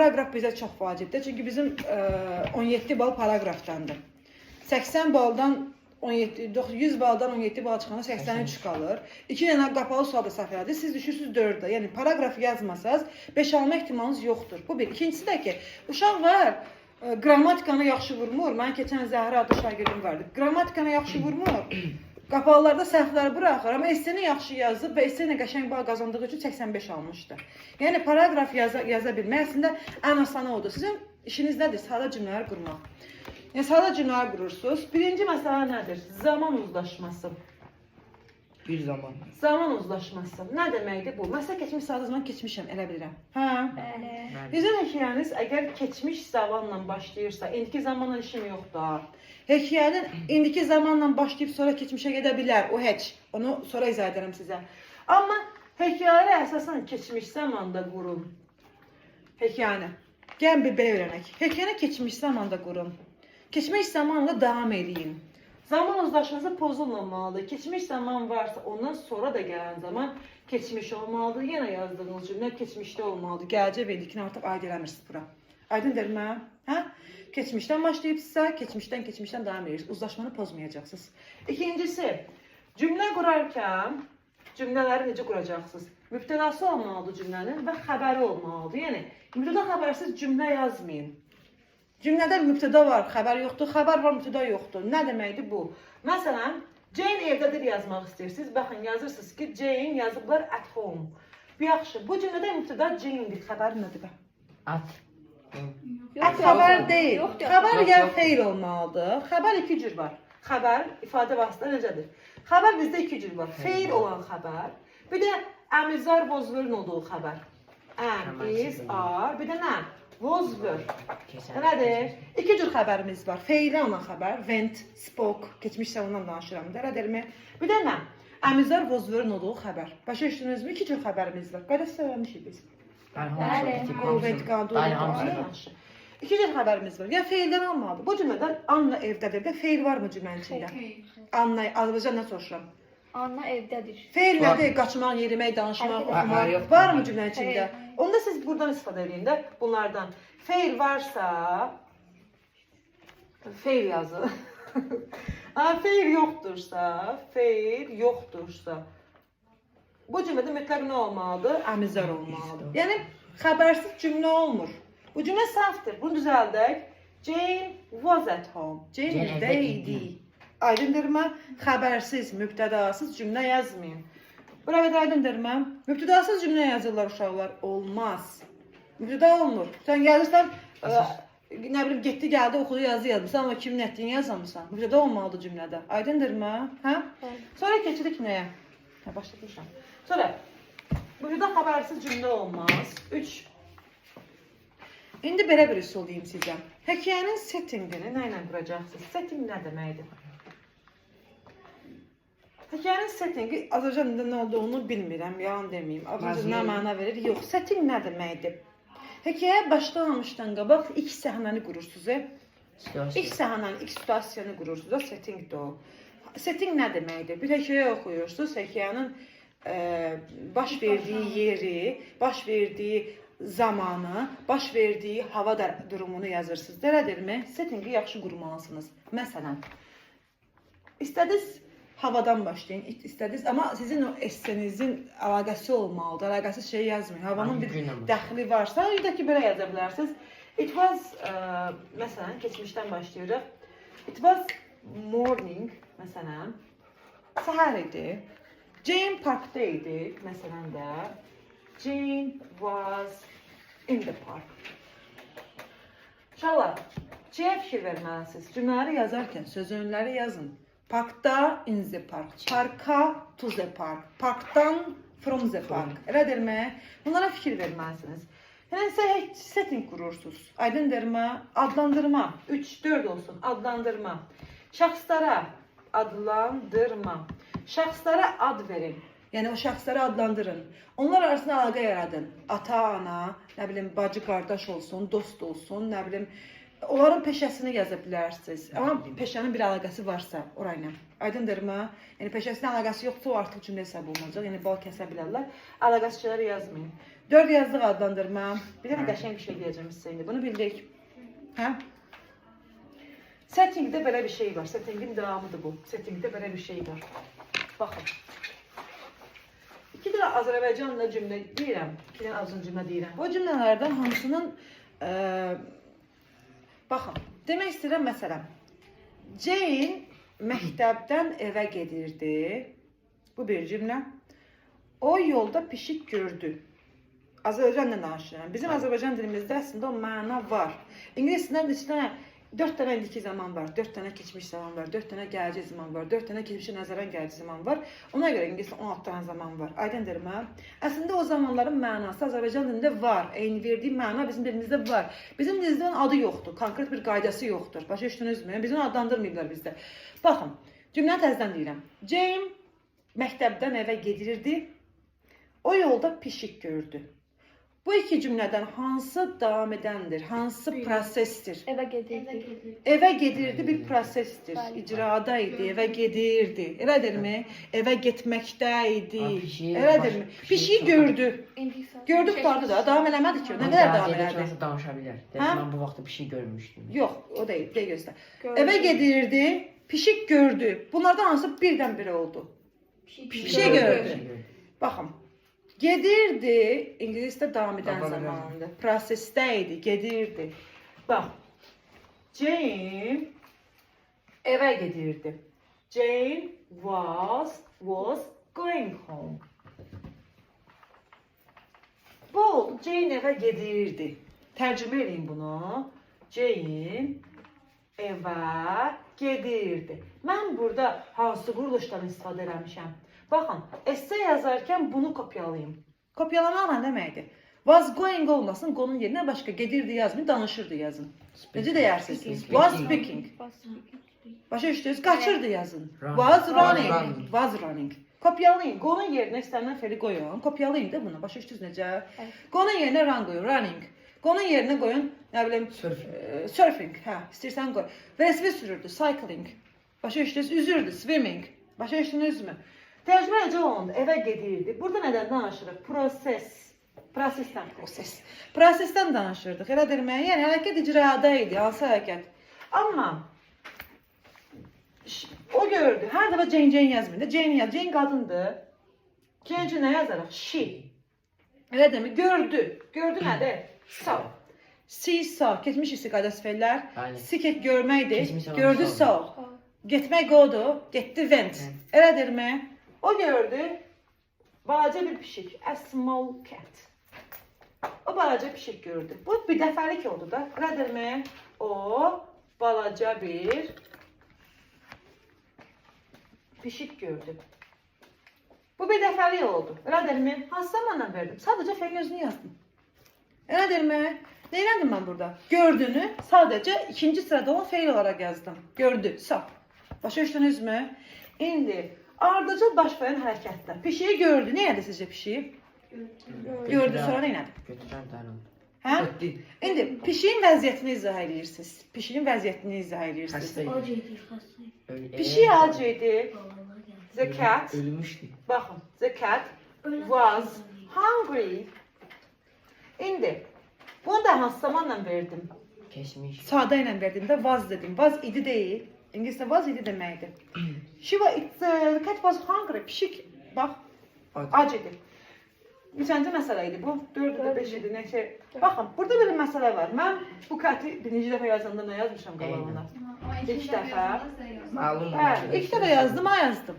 Paraqraf bizə çox vacibdir. Çünki bizim 17 bal paraqrafdandır. 80 baldan 100 baldan 17 bal çıxanda 83 qalır. 2 dənə qapalı sualda səhv elədi. Siz düşürsünüz 4-də. Yəni paraqraf yazmasanız 5 alma ehtimalınız yoxdur. Bu bir. İkincisi də ki, uşaq var, qrammatikanı yaxşı vurmur. Mən keçən Zəhra adlı şagirdim vardı. Qrammatikanı yaxşı vurmur. Qapalılarda səhvləri buraxır, amma esseni yaxşı yazıb və esseni qəşəng bal qazandığı üçün 85 almışdı. Yəni paraqraf yaza bilmək əslində ən asanı odur. Sizin işiniz nədir? Sadə cümlələr qurmaq. Yəni sadə cümlələr qurursunuz. Birinci məsələ nədir? Zaman uzlaşması. Bir zaman. Zaman uzlaşması. Nə deməkdir bu? Məsələ keçmiş sadə zaman keçmişəm, elə bilirəm. Hə? Bəli. Bizim hekayəniz əgər keçmiş zamanla başlayırsa, indiki zamanla işim yoxdur. Hekayənin indiki zamanla başlayıb sonra keçmişə gedə bilər. O heç. Onu sonra izah edərəm sizə. Amma hekayəni əsasən keçmiş zamanda qurun. Hekayəni. Gəlin bir belə öyrənək. Hekayəni keçmiş zamanda qurun. Keçmiş zamanla davam edin. Zaman uzlaşması pozulmamalıdır. Keçmiş zaman varsa ondan sonra da gələn zaman keçmiş olmalıdır. Yenə yazdığınız cümlə keçmişdə olmalıdır. Gələcək və indikini artıq aid eləmirsiniz bura. Aydındır mı? Hə? Keçmişdən başlayıbsa, keçmişdən davam edirsiniz. Uzlaşmanı pozmayacaqsınız. İkincisi, cümlə qurarkən cümlələri necə quracaqsınız? Mübtədası olmalıdır cümlənin və xəbəri olmalıdır. Yəni, mübtəda xəbərsiz cümlə yazmayın. Cümlədə mübtəda var, xəbər yoxdur, xəbər var, mübtəda yoxdur. Nə deməkdir bu? Məsələn, Jane evdədir yazmaq istəyirsiniz. Baxın, yazırsınız ki, Jane yazıblar at home. Yaxşı, bu cümlədə mübtəda Jane'dir. Xəbər nədir? At. At xəbər deyil. Xəbər ya xeyr olmalıdır. Xəbər iki cür var. Xəbər, ifadə vasitələri necədir? Xəbər bizdə iki cür var. Xeyr olan xəbər, bir də əmizar vozvörün olduğu xəbər. Am, is, are, bir də nə? Vozvör. Nədir? İki cür xəbərimiz var. Feyli olan xəbər, went, spoke, keçmiş zamandan danışıram. Nədir? Bir də nə? Əmizar vozvörün olduğu xəbər. Başa düşdünüzmü? İki cür xəbərimiz var. Qədəs söyləmişik biz. İki cür xəbərimiz var. Ya feildən almalıdır. Bu cümlədə Anna evdədir də feil varmı cümlənin içində? Anna, Azərbaycandan soruşuram. Anna evdədir. Feil nədir? Qaçmaq, yerimək, danışmaq, oxumaq varmı cümlənin içində? Onda siz buradan istifadə edin də bunlardan. Feil varsa feil yazın. Feil yoxdursa bu cümlədə mütləq nə olmalıdır? Əmizar olmalıdır. Yəni xəbərsiz cümlə olmur. Bu cümlə səhvdir. Bunu düzəldək. Jane was at home. Jane evdəydi. Aydındırmı? Xəbərsiz, mübtədasız cümlə yazmayın. Bura qədər aydındırmı? Mübtədasız cümlə yazırlar uşaqlar. Olmaz. Mübtəda olmur. Sən gəlirsən, nə bilim, getdi, gəldi, oxudu, yazı yazmışsan, amma kimin etdiyini yazamırsan. Mübtəda olmalıdır cümlədə. Aydındırmı? Hə? Sonra keçirik nəyə? Hə, başlamışam. Sonra, mübtəda xəbərsiz cümlə olmaz. 3. İndi belə bir üsul deyim sizə. Hekayənin settingini nə ilə quracaqsınız? Setting nə deməkdir? Hekayənin settingi Azərbaycanda nə olduğunu bilmirəm, yalan deməyim. Azərbaycanda nə məna verir? Yox, setting nə deməkdir? Hekayə başlamamışdan qabaq ilk səhnəni qurursunuz. İlk səhnəni, ilk situasiyanı qurursunuz. Settingdir o. Setting nə deməkdir? Bir hekayə oxuyursunuz, hekayənin baş verdiyi yeri, baş verdiyi zamanı, baş verdiyi hava durumunu yazırsınız. Elədirmi? Settingi yaxşı qurmalısınız. Məsələn, istədiniz havadan başlayın, istədiniz, amma sizin o essenizin əlaqəsi olmalıdır, əlaqəsiz şey yazmayın. Havanın bir dəxli varsa, bir də ki, belə yaza bilərsiniz. It was, məsələn, keçmişdən başlayırıq. It was morning, məsələn, səhər idi. Jane parkda idi, məsələn də. Jane was in the park. Uşaqlar, şeyə fikir verməlisiniz. Cümlələri yazarkən söz önləri yazın. Parkda, in the park. Parka, to the park. Parkdan, from the park. Elədirmi? Bunlara fikir verməlisiniz. Yəni, setting qurursunuz. Aydındırmı? Adlandırma. 3-4 olsun. Adlandırma. Şəxslara adlandırma. Şəxslara ad verin. Yəni, o şəxsləri adlandırın. Onlar arasında əlaqə yaradın. Ata, ana, nə bilim, bacı, qardaş olsun, dost olsun, nə bilim, onların peşəsini yaza bilərsiniz. Amma peşənin bir əlaqəsi varsa orayla. Aydındırmı? Yəni peşəsinin əlaqəsi yoxsa o artıq cümlə hesab olunacaq. Yəni bal kəsə bilərlər. Əlaqəsi şeyləri yazmayın. 4 yazdıq adlandırma. Bir dənə qəşəng bir şey deyəcəm sizə indi. Bunu bildik. Hə? Settingdə belə bir şey var. Settingin davamıdır bu. Settingdə belə bir şey var. Baxın. 2 dənə Azərbaycanla cümlə deyirəm. 2 dənə azın cümlə deyirəm. Bu cümlələrdən hamısının baxın. Demək istəyirəm məsələn. Jane məktəbdən evə gedirdi. Bu bir cümlə. O yolda pişik gördü. Azərbaycanla danışıram. Bizim Azərbaycan dilimizdə əslində o məna var. İngilis dilində 4 dənə indiki zaman var, 4 dənə keçmiş zaman var, 4 dənə gələcək zaman var, 4 dənə keçmişə nəzərən gələcək zaman var. Ona görə ingilisdə 16 dənə zaman var. Aydındırmı? Əslində o zamanların mənası Azərbaycan dilində var. Eyni verdiyi məna bizim dilimizdə var. Bizim dilimizdə onun adı yoxdur, konkret bir qaydası yoxdur. Başa düşdünüzmü? Biz onu adlandırmayıblar bizdə. Baxın, cümləni təzədən deyirəm. Jane məktəbdən evə gedirdi. O yolda pişik gördü. Bu iki cümlədən hansı davam edəndir? Hansı prosesdir? Evə gedirdi. Evə gedirdi bir prosesdir. İcrada idi, evə gedirdi. Elədirmi? Evə getməkdə idi. Elədirmi? Pişiyi gördü. Gördü qutardı da, davam eləmədi ki. Nə qədər davam elədi? Danışa bilər. Mən bu vaxtda bir şey görmüşdüm. Yox, o deyil, deyə göstər. Evə gedirdi, pişik gördü. Bunlardan hansı birdən biri oldu? Pişik gördü. Baxın. Gedirdi, ingilisdə davam edən zamanında. Prosesdə idi, gedirdi. Bax, Jane evə gedirdi. Jane was going home. Bu, Jane evə gedirdi. Tərcümə edin bunu. Jane evə gedirdi. Mən burada hansı quruluşdan istifadə eləmişəm? Baxın, esse yazarkən bunu kopyalayayım. Kopyalamaq nə deməkdir? Was going olmasın, qonun yerinə başqa gedirdi yazmayın, danışırdı yazın. Necə deyirsiniz? Was speaking. Başa düşdünüz? Qaçırdı yazın. Was running. Was running. Kopyalayın. Qonun yerinə istənilən feili qoyun. Kopyalayın da bunu. Başa düşdünüz necə? Qonun yerinə run qoyun. Running. Qonun yerinə qoyun. Nə bilim, surfing. Hə, istəyirsən qoy. Velosiped sürürdü. Cycling. Başa düşdünüz? Üzürdü. Swimming. Başa düşdünüzmü? Tərcümə necə olundu? Evə gedirdi. Burada nədən danışırıq? Prosesdən danışırdıq. Elədirmi? Yəni hərəkət icrada idi, hansı hərəkət? Amma o gördü. Hər dəfə Jane yazmayın da. Jane yaz. Jane qadındır. Jane nə yazarıq? She. Elədirmi? Gördü. Gördü nədir? Saw. See, saw. Keçmiş istiqadəsi feillər. See görməkdir. Gördü, saw. Getmək qodu. Getdi, went. Elədirmi? O gördü, balaca bir pişik, a small cat. O balaca pişik gördü. Bu bir dəfəlik oldu da, elədirmi? O balaca bir pişik gördü. Bu bir dəfəlik oldu, elədirmi? Hansı zamanla verdim? Sadəcə feilin özünü yazdım. Elədirmi? Neyləndim mən burada? Gördüğünü sadəcə ikinci sırada olan feil olaraq yazdım. Gördü, sağ. Başa düşdünüzmü? İndi ardıcıl baş verən hərəkətlər. Pişiyi gördü. Nə edir sizcə pişiyi? Gördü, sonra nə edir? Götürəm dərəm. Hə? İndi pişiyin vəziyyətini izah edirsiniz. Pişiyin vəziyyətini izah edirsiniz. Pişik ac idi. The cat. Ölmüşdü. Baxın. The cat was hungry. İndi bunu da hansı zamanla verdim? Keçmiş. Sadə ilə verdim də was dedim. Was idi deyil. İngiliscə was idi deməkdir. The cat was hungry. Pişik, bax, ac idi. Üçüncü məsələ idi bu. 4-dür, 5 idi, neçə. Baxın, burada bir məsələ var. Mən bu kati birinci dəfə yazanda nə yazmışam qabağına? İlk dəfə. Məlum. Hə, ilk dəfə yazdım, A yazdım.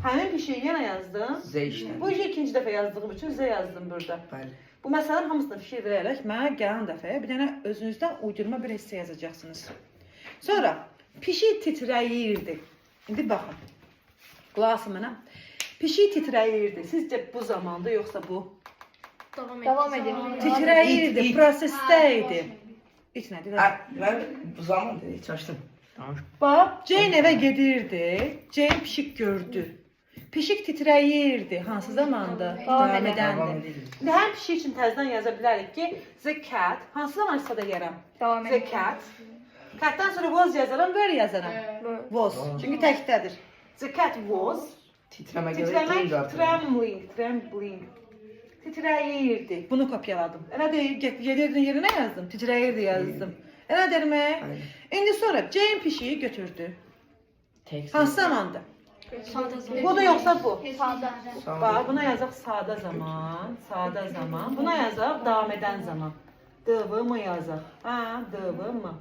Həmin pişiyi yenə yazdım. Z işlədim. Bu işi ikinci dəfə yazdığım üçün Z yazdım burada. Bəli. Bu məsələnin hamısına fikir verərək mənə gələn dəfəyə bir dənə özünüzdən uydurma bir hissə yazacaqsınız. Sonra pişik titrəyirdi. İndi baxın. Qulaq asın mənə. Pişik titrəyirdi. Sizcə bu zamanda yoxsa bu? Davam edir. Titrəyirdi, prosesdə idi. İç nədir? Mən bu zaman dedi, çaşdım. Bax, Jane evə gedirdi. Jane pişik gördü. Pişik titrəyirdi. Hansı zamanda? Davam edəndi. İndi həm pişik üçün təzədən yaza bilərik ki, the cat. Hansı zaman istifadə edirəm? Davam The edir. cat Cat'dan sonra was yazaram, were yazaram. Was. Was. Çünkü təkdədir. The cat was Titreme göre titremək, kim zaten? trembling. Titrəyirdi. Bunu kopyaladım. Elə deyil, gedirdin yerinə yazdım. Titrəyirdi yazdım. Elə dermi? Aynen. İndi sonra Jane pişiyi götürdü. Tek Hansı zamanda? Sağda. Bu da yoksa bu. Sağda. Bax, buna yazaq sadə zaman, sadə zaman. Buna yazaq davam edən zaman. DV mı yazaq? Ha, DV mı?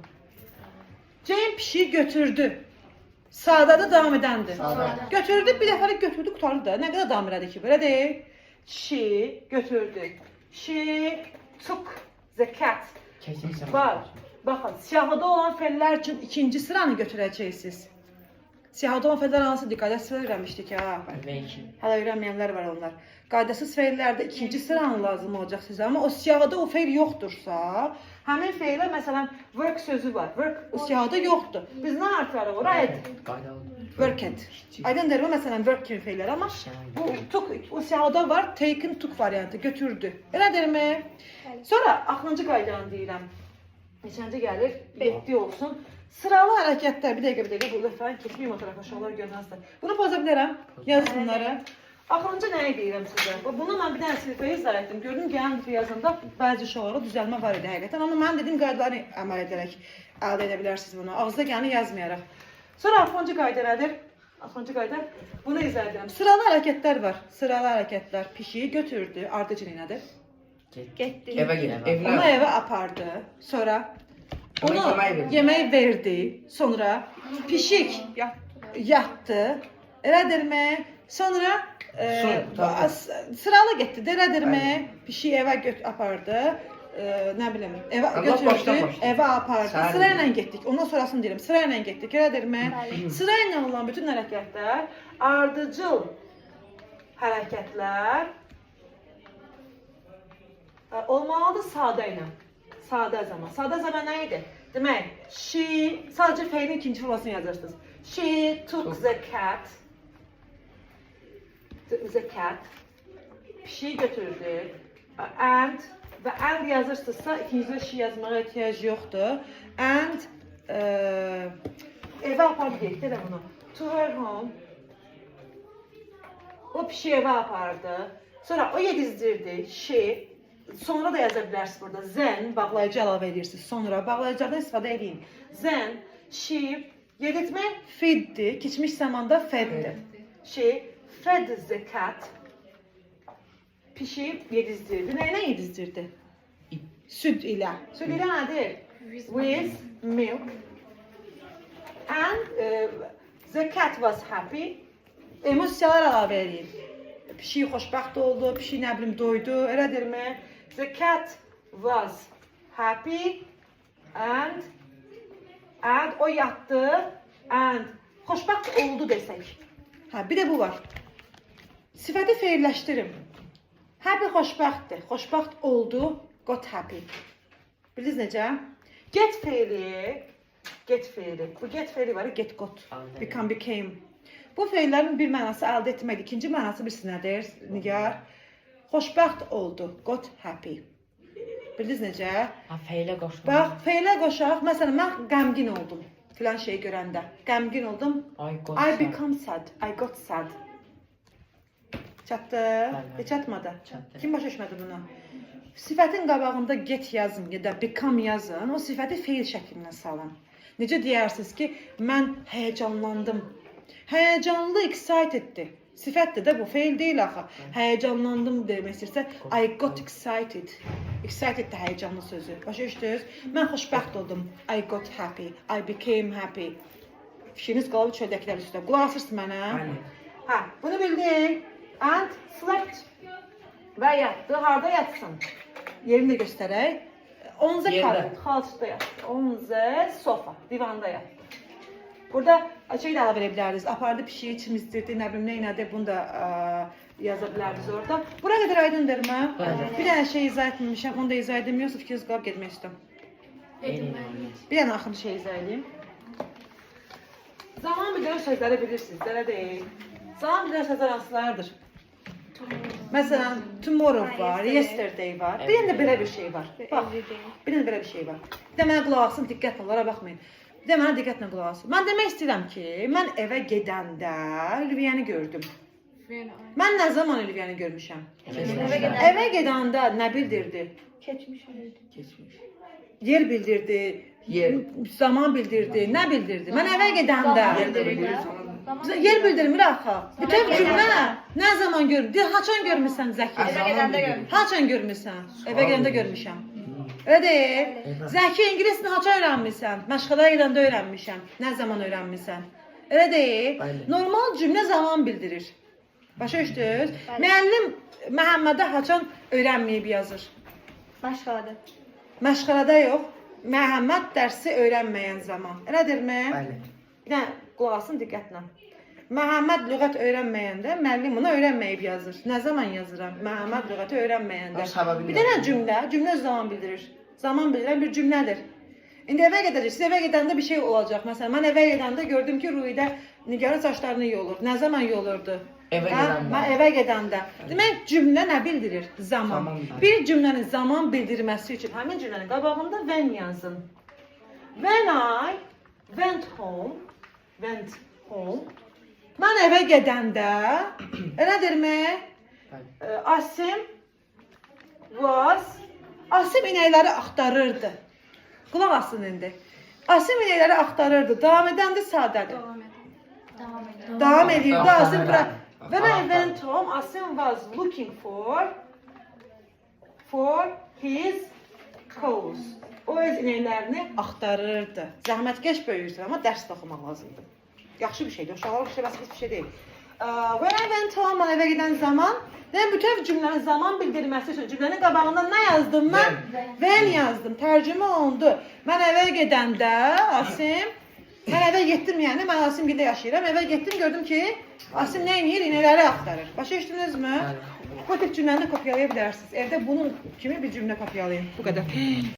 Jane pişiyi götürdü. Sağda da davam edəndir. Sağda. Götürdü, bir dəfə götürdü, qutardı da. Nə qədər davam elədi ki, belə deyil. She götürdü. She took the cat. Kesin sen. Var. Baxın, siyahıda olan fellər üçün ikinci sıranı götürəcəksiniz. Siyahıda olan fellər hansı diqqətə öyrənmişdik ha. Ve iki. Hələ öyrənməyənlər var onlar. Qaydasız feillərdə ikinci sıranı lazım olacaq sizə, amma o siyahıda o feil yoxdursa, həmin feilə məsələn work sözü var. Work o siyahıda yoxdur. Biz nə artırarıq ora? Gayda Worked. Aydındır mı məsələn work kimi feillər, amma bu took o siyahıda var, taken took variantı götürdü. Elədirmi? Sonra axırıncı qaydanı deyirəm. Neçənci gəlir? 7 olsun. Sıralı hərəkətlər, bir dəqiqə, burada falan keçməyim o tarafa, uşaqlar görməzlər. Bunu poza bilərəm, yazın bunları. Axırıncı nəyi deyirəm sizə? Bunu mən bir dənə sirfəyə izah etdim. Gördüm ki, yəni yazında bəzi uşaqlara düzəlmə var idi həqiqətən. Amma mən dediyim qaydaları əməl edərək əldə edə bilərsiniz bunu. Ağızda gələni yazmayaraq. Sonra axırıncı qayda nədir? Axırıncı qayda bunu izah edirəm. Sıralı hərəkətlər var. Sıralı hərəkətlər. Pişiyi götürdü. Ardıcı nədir? Getdi. Eve gir. Onu Evler. evə apardı. Sonra Ona onu yemək verdi. yemək verdi. Sonra pişik yatdı. Elədirmi? Sonra tabii. sıralı getdi. Elədirmi? Pişik evə apardı. Nə bilim, evə Allah götürdü, başdan başlayın. evə apardı. Səhər Sırayla getdik. Ondan sonrasını deyirəm. Sırayla getdik. Elədirmi? Bəli. Sırayla olan bütün hərəkətlər ardıcıl hərəkətlər olmalıdır sadə ilə. Sadə zaman. Sadə zaman nə idi? Demək, she, sadəcə feilin ikinci formasını yazırsınız. She took the cat. The cat. Pişiyi götürdü. And və and yazırsınızsa ikincidə she yazmağa ehtiyac yoxdur. And evə apardı getdi də bunu. To her home. O pişiyi evə apardı. Sonra o yedizdirdi. She. Sonra da yaza bilərsiniz burada. Then bağlayıcı əlavə edirsiniz. Sonra bağlayıcıdan istifadə edin. Then she yedirtmək feeddir. Keçmiş zamanda feddir. She fed the cat. Pişi yedizdirdi. Nəylə yedizdirdi? Süd ilə. Süd ilə nədir? With milk. And the cat was happy. Emosiyalar əlavə edin. Pişi xoşbəxt oldu, pişi nə bilim doydu, elədirmi? The cat was happy and o yatdı and xoşbəxt oldu desək. Bir də bu var. Sifəti feilləşdirin. Happy xoşbəxtdir. Xoşbəxt oldu, got happy. Bilirsiniz necə? Get feili. Bu get feili var, get got. Become, became. Bu feillərin bir mənası əldə etməkdir. İkinci mənası bilirsiniz nədir? Nigar. Xoşbəxt oldu, got happy. Bilirsiniz necə? Feylə qoşmaq. Bax, feilə qoşaq. Məsələn, mən qəmgin oldum filan şeyi görəndə. Qəmgin oldum. I become sad. I got sad. Çatdı? Çatmadı. Kim başa düşmədi bunu? Sifətin qabağında get yazın ya da become yazın. O sifəti feil şəklinə salın. Necə deyirsiniz ki, mən həyəcanlandım. Həyəcanlı, exciteddir. Sifətdir də bu, feil deyil axı. Həyəcanlandım demək istəyirsə, I got excited. Excited də həyəcanlı sözü. Başa düşdünüz? Mən xoşbəxt oldum. I got happy. I became happy. Fişiniz qalıb çöldəklər üstə. Qulaq asırsınız mənə? Bunu bildin. And slept. Və yatdı. Harada yatsın? Yerini də göstərək. On the xalçda yatdı. On the sofa. Divanda yatdı. Burada şey də əlavə edə bilərdiniz. Apardı pişiyi, içimizdirdi, nə bilim, neynədir, bunu da yaza bilərdiniz orada. Bura qədər aydındır mı? Bir dənə şey izah etməmişəm, onu da izah edemiyorsa fikriniz qalıb getmək istəyirəm. Bir dənə axırıncı şey izah edeyim. Zaman bildirən sözləri bilirsiniz, elə deyil. Zaman bildirən sözlər hansılardır? Məsələn, tomorrow var, yesterday var. Bir dənə də belə bir şey var. Bax, bir dənə belə bir şey var. Bir də mənə qulaq asın, diqqətlə onlara baxmayın. Bir də mənə diqqətlə qulaq asın. Mən demək istəyirəm ki, mən evə gedəndə Ülviyyəni gördüm. Mən nə zaman Ülviyyəni görmüşəm? Evə gedəndə nə bildirdi? Keçmiş. Yer bildirdi, zaman bildirdi, nə bildirdi? Mən evə gedəndə yer bildirmir axı. Bütün cümlə nə zaman görmüsən? Haçan görmüsən Zəki? Evə gedəndə görmüşəm. Haçan görmüsən? Evə gedəndə görmüşəm. Elə deyil. Zəki ingilisini haça öyrənmisən? Məşğələyə gedəndə öyrənmişəm. Nə zaman öyrənmisən? Elə deyil. Bəli. Normal cümlə zaman bildirir. Başa düşdünüz? Müəllim Məhəmmədə haçan öyrənməyib yazır. Başqadır. Məşğələdə yox. Məhəmməd dərsi öyrənməyən zaman. Elədirmi? Bəli. Bir dənə qulaq asın diqqətlə. Məhəmməd lüğət öyrənməyəndə müəllim bunu öyrənməyib yazır. Nə zaman yazıram? Məhəmməd lüğəti öyrənməyəndə. O səbəbi Bir dənə cümlə öz zaman bildirir. Zaman bildirən bir cümlədir. İndi evə gedəcək. Siz evə gedəndə bir şey olacaq. Məsələn, mən evə gedəndə gördüm ki, Ruhidə Nigarın saçlarını yolur. Nə zaman yolurdu? Evə Hə? gedəndə. Mən evə gedəndə. Demək cümlə nə bildirir? Zaman. Zaman bildirir. Bir cümlənin zaman bildirməsi üçün həmin cümlənin qabağında when yazın. When I went home. Mən evə gedəndə, elədirmi? Asim inəkləri axtarırdı. Qulaq asın indi. Asim inəkləri axtarırdı. Davam edəndə sadədir. Davam edirdi. Asim bura. When I went home, Asim was looking for his cows. O öz inəklərini axtarırdı. Zəhmətkeş böyüyürsən, amma dərs də oxumaq lazımdır. Yaxşı bir şeydir. Uşaqlar bir şey basit bir şey deyil. When I went home, mən evə gedən zaman, bütün cümlənin zaman bildirməsi üçün cümlənin qabağında nə yazdım mən? When yazdım. Tərcümə olundu. Mən evə gedəndə Asim, mən evə getdim yəni, mən Asimgildə yaşayıram. Evə getdim, gördüm ki, Asim nə edir? İnəkləri axtarır. Başa düşdünüzmü? Bu tip cümləni də kopyalaya bilərsiniz. Evdə bunun kimi bir cümlə kopyalayın. Bu qədər.